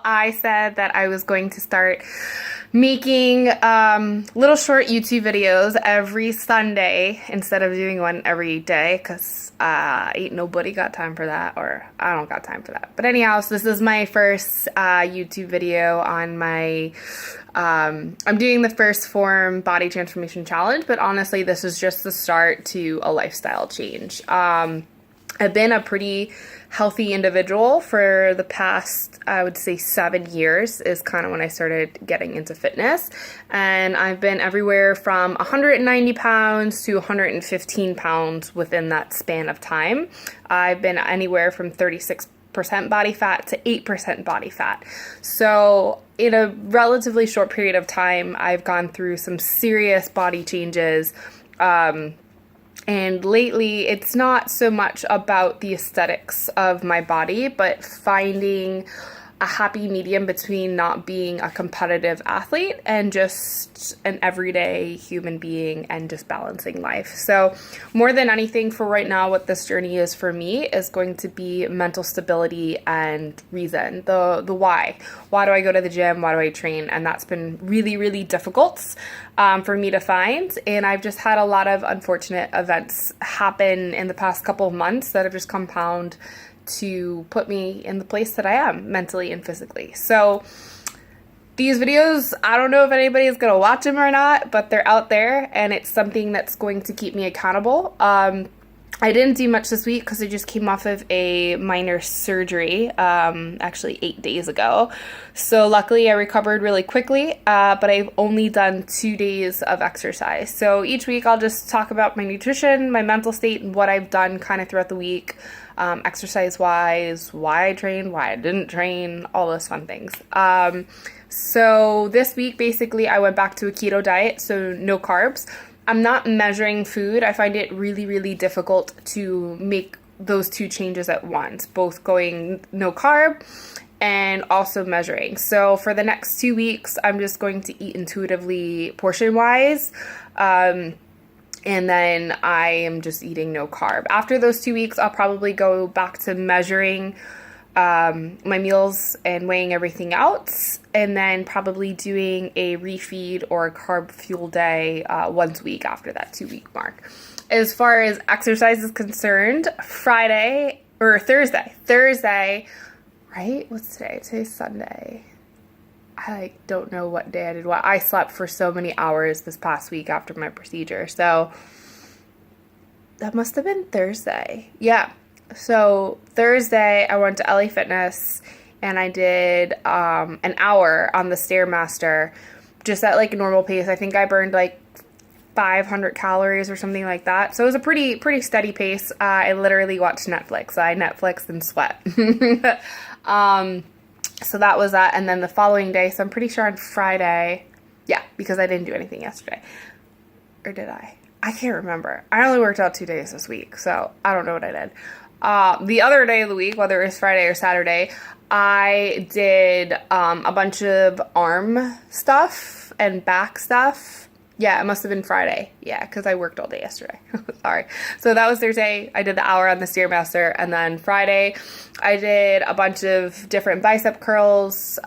I said that I was going to start making little short YouTube videos every Sunday instead of doing one every day, because ain't nobody got time for that, or I don't got time for that. But anyhow, so this is my first YouTube video on my I'm doing the first phorm body transformation challenge, but honestly this is just the start to a lifestyle change. I've been a pretty healthy individual for the past, I would say 7 years is kind of when I started getting into fitness. And I've been everywhere from 190 pounds to 115 pounds within that span of time. I've been anywhere from 36% body fat to 8% body fat. So in a relatively short period of time, I've gone through some serious body changes. And lately, it's not so much about the aesthetics of my body, but finding a happy medium between not being a competitive athlete and just an everyday human being and just balancing life. So more than anything for right now, what this journey is for me is going to be mental stability and reason, the why. Why do I go to the gym? Why do I train? And that's been really, really difficult for me to find. And I've just had a lot of unfortunate events happen in the past couple of months that have just compound to put me in the place that I am mentally and physically. So these videos, I don't know if anybody is going to watch them or not, but they're out there and it's something that's going to keep me accountable. I didn't do much this week because I just came off of a minor surgery, actually 8 days ago. So luckily I recovered really quickly, but I've only done 2 days of exercise. So each week I'll just talk about my nutrition, my mental state, and what I've done kind of throughout the week, exercise-wise, why I trained, why I didn't train, all those fun things. So this week, basically, I went back to a keto diet, so no carbs. I'm not measuring food. I find it really, really difficult to make those two changes at once, both going no carb and also measuring. So for the next 2 weeks, I'm just going to eat intuitively portion-wise, and then I am just eating no carb. After those 2 weeks, I'll probably go back to measuring my meals and weighing everything out, and then probably doing a refeed or a carb fuel day once a week after that 2 week mark. As far as exercise is concerned, Thursday, right? What's today? Today's Sunday. I don't know what day I did what. I slept for so many hours this past week after my procedure. So that must have been Thursday. Yeah. So Thursday I went to LA Fitness and I did an hour on the Stairmaster just at like a normal pace. I think I burned like 500 calories or something like that. So it was a pretty steady pace. I literally watched Netflix. I Netflixed and sweat. So that was that. And then the following day, so I'm pretty sure on Friday, yeah, because I didn't do anything yesterday. Or did I? I can't remember. I only worked out 2 days this week, so I don't know what I did. The other day of the week, whether it was Friday or Saturday, I did a bunch of arm stuff and back stuff. Yeah, it must have been Friday. Yeah, because I worked all day yesterday. Sorry. So that was Thursday. I did the hour on the Stairmaster. And then Friday, I did a bunch of different bicep curls,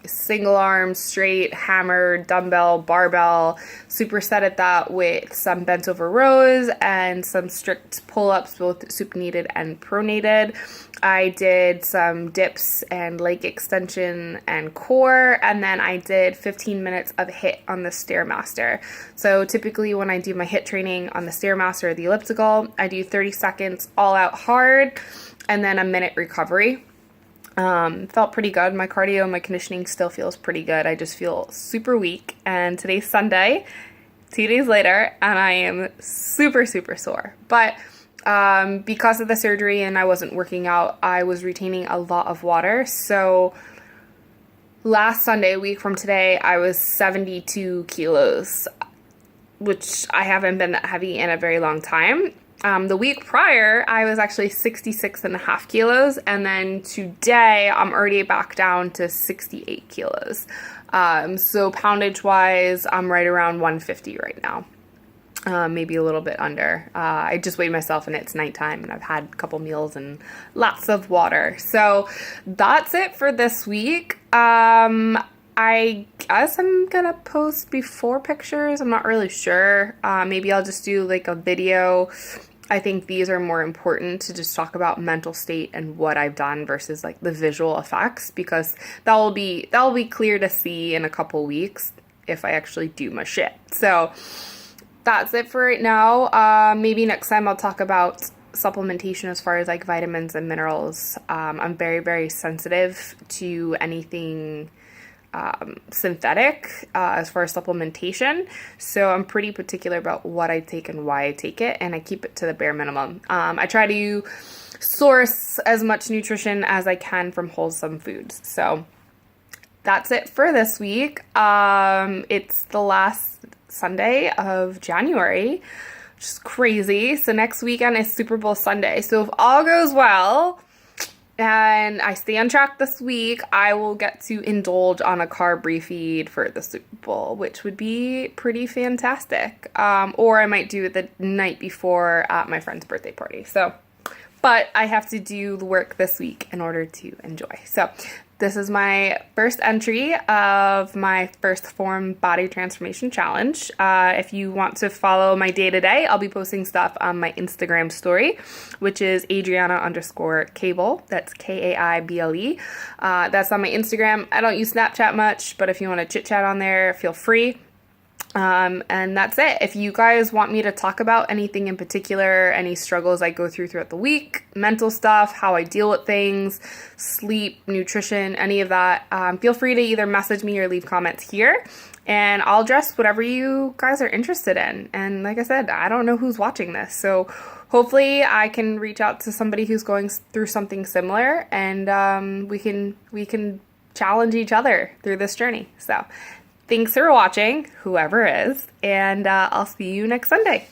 single arm, straight, hammer, dumbbell, barbell, supersetted that with some bent over rows and some strict pull-ups, both supinated and pronated. I did some dips and leg extension and core, and then I did 15 minutes of HIIT on the Stairmaster. So typically when I do my HIIT training on the Stairmaster or the elliptical, I do 30 seconds all out hard and then a minute recovery. Felt pretty good. My cardio and my conditioning still feels pretty good. I just feel super weak, and today's Sunday, 2 days later, and I am super, super sore. But because of the surgery and I wasn't working out, I was retaining a lot of water. So last Sunday, a week from today, I was 72 kilos, which I haven't been that heavy in a very long time. The week prior, I was actually 66.5 kilos. And then today, I'm already back down to 68 kilos. So poundage wise, I'm right around 150 right now. maybe a little bit under. I just weighed myself and it's nighttime and I've had a couple meals and lots of water. So that's it for this week. I guess I'm gonna post before pictures. I'm not really sure. Maybe I'll just do like a video. I think these are more important to just talk about mental state and what I've done versus like the visual effects, because that will be clear to see in a couple weeks if I actually do my shit. So that's it for right now. Maybe next time I'll talk about supplementation as far as like vitamins and minerals. I'm very, very sensitive to anything synthetic as far as supplementation, so I'm pretty particular about what I take and why I take it, and I keep it to the bare minimum. I try to source as much nutrition as I can from wholesome foods. So that's it for this week. It's the last Sunday of January, which is crazy. So next weekend is Super Bowl Sunday. So if all goes well and I stay on track this week, I will get to indulge on a carb refeed for the Super Bowl, which would be pretty fantastic. Or I might do it the night before at my friend's birthday party. So, but I have to do the work this week in order to enjoy. So this is my first entry of my first phorm body transformation challenge. If you want to follow my day-to-day, I'll be posting stuff on my Instagram story, which is Adriana_Cable. That's Kaible. That's on my Instagram. I don't use Snapchat much, but if you want to chit-chat on there, feel free. And that's it. If you guys want me to talk about anything in particular, any struggles I go throughout the week, mental stuff, how I deal with things, sleep, nutrition, any of that, feel free to either message me or leave comments here, and I'll address whatever you guys are interested in. And like I said, I don't know who's watching this, so hopefully I can reach out to somebody who's going through something similar, and we can challenge each other through this journey. So thanks for watching, whoever is, and I'll see you next Sunday.